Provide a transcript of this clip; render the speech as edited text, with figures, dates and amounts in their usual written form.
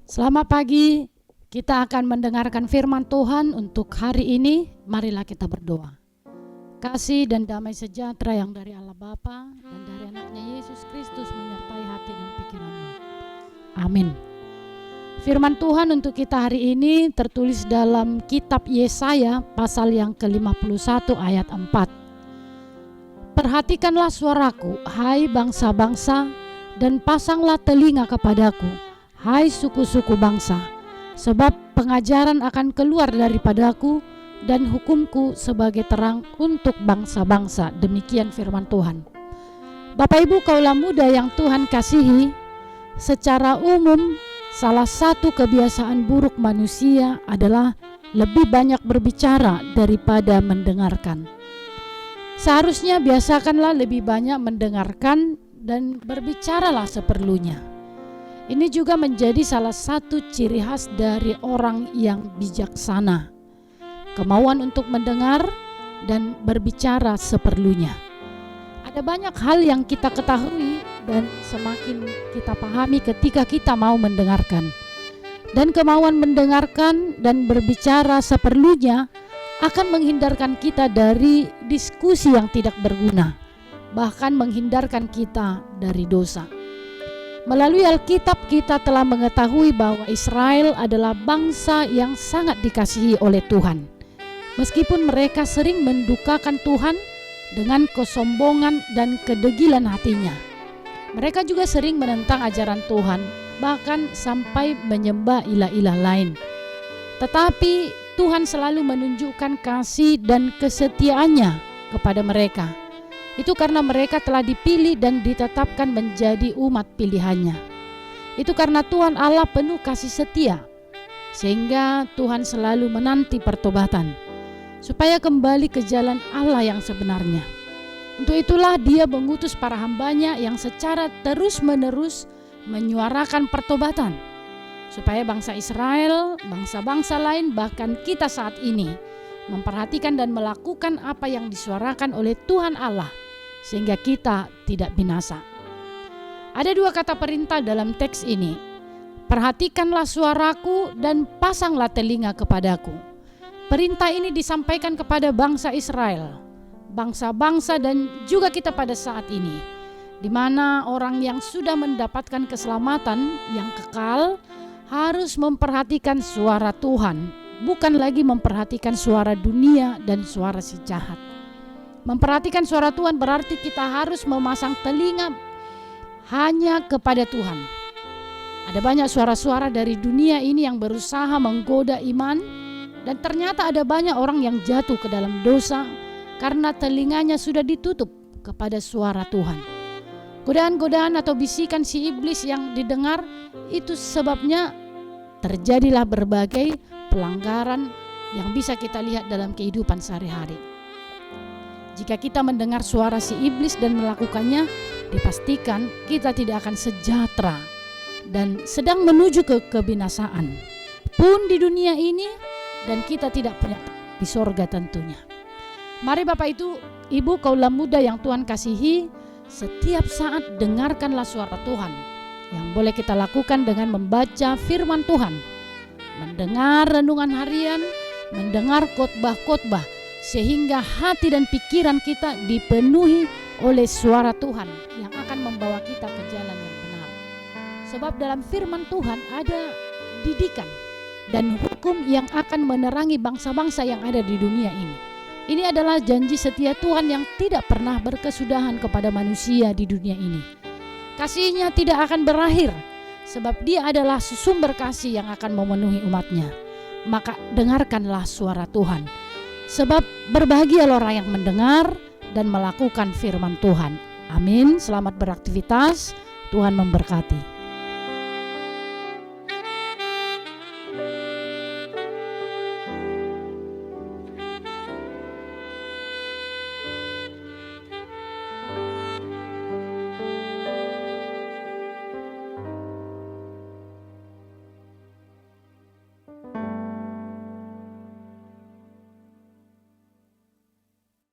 Selamat pagi, kita akan mendengarkan firman Tuhan untuk hari ini. Marilah kita berdoa. Kasih dan damai sejahtera yang dari Allah Bapa dan dari anaknya Yesus Kristus menyertai hati dan pikiranmu. Amin. Firman Tuhan untuk kita hari ini tertulis dalam kitab Yesaya pasal yang ke-51 ayat 4. Perhatikanlah suaraku, hai bangsa-bangsa, dan pasanglah telinga kepadaku, hai suku-suku bangsa, sebab pengajaran akan keluar daripadaku dan hukumku sebagai terang untuk bangsa-bangsa. Demikian firman Tuhan. Bapak Ibu kaulah muda yang Tuhan kasihi, secara umum salah satu kebiasaan buruk manusia adalah lebih banyak berbicara daripada mendengarkan. Seharusnya biasakanlah lebih banyak mendengarkan dan berbicaralah seperlunya. Ini juga menjadi salah satu ciri khas dari orang yang bijaksana. Kemauan untuk mendengar dan berbicara seperlunya. Ada banyak hal yang kita ketahui dan semakin kita pahami ketika kita mau mendengarkan. Dan kemauan mendengarkan dan berbicara seperlunya akan menghindarkan kita dari diskusi yang tidak berguna, bahkan menghindarkan kita dari dosa. Melalui Alkitab kita telah mengetahui bahwa Israel adalah bangsa yang sangat dikasihi oleh Tuhan. Meskipun mereka sering mendukakan Tuhan dengan kesombongan dan kedegilan hatinya. Mereka juga sering menentang ajaran Tuhan, bahkan sampai menyembah ilah-ilah lain. Tetapi Tuhan selalu menunjukkan kasih dan kesetiaannya kepada mereka. Itu karena mereka telah dipilih dan ditetapkan menjadi umat pilihannya. Itu karena Tuhan Allah penuh kasih setia, sehingga Tuhan selalu menanti pertobatan, supaya kembali ke jalan Allah yang sebenarnya. Untuk itulah Dia mengutus para hambanya yang secara terus-menerus menyuarakan pertobatan, supaya bangsa Israel, bangsa-bangsa lain, bahkan kita saat ini memperhatikan dan melakukan apa yang disuarakan oleh Tuhan Allah, sehingga kita tidak binasa. Ada dua kata perintah dalam teks ini. Perhatikanlah suaraku dan pasanglah telinga kepadaku. Perintah ini disampaikan kepada bangsa Israel, bangsa-bangsa dan juga kita pada saat ini, di mana orang yang sudah mendapatkan keselamatan yang kekal harus memperhatikan suara Tuhan, bukan lagi memperhatikan suara dunia dan suara si jahat. Memperhatikan suara Tuhan berarti kita harus memasang telinga hanya kepada Tuhan. Ada banyak suara-suara dari dunia ini yang berusaha menggoda iman, dan ternyata ada banyak orang yang jatuh ke dalam dosa karena telinganya sudah ditutup kepada suara Tuhan. Godaan-godaan atau bisikan si iblis yang didengar, itu sebabnya terjadilah berbagai pelanggaran yang bisa kita lihat dalam kehidupan sehari-hari. Jika kita mendengar suara si iblis dan melakukannya, dipastikan kita tidak akan sejahtera dan sedang menuju ke kebinasaan pun di dunia ini, dan kita tidak punya di sorga tentunya. Mari Bapak Ibu kaulah muda yang Tuhan kasihi, setiap saat dengarkanlah suara Tuhan yang boleh kita lakukan dengan membaca firman Tuhan, mendengar renungan harian, mendengar khotbah-khotbah, sehingga hati dan pikiran kita dipenuhi oleh suara Tuhan yang akan membawa kita ke jalan yang benar. Sebab dalam firman Tuhan ada didikan dan hukum yang akan menerangi bangsa-bangsa yang ada di dunia ini. Ini adalah janji setia Tuhan yang tidak pernah berkesudahan kepada manusia di dunia ini. Kasih-Nya tidak akan berakhir, sebab Dia adalah sumber kasih yang akan memenuhi umat-Nya. Maka dengarkanlah suara Tuhan, sebab berbahagialah orang yang mendengar dan melakukan firman Tuhan. Amin. Selamat beraktivitas. Tuhan memberkati.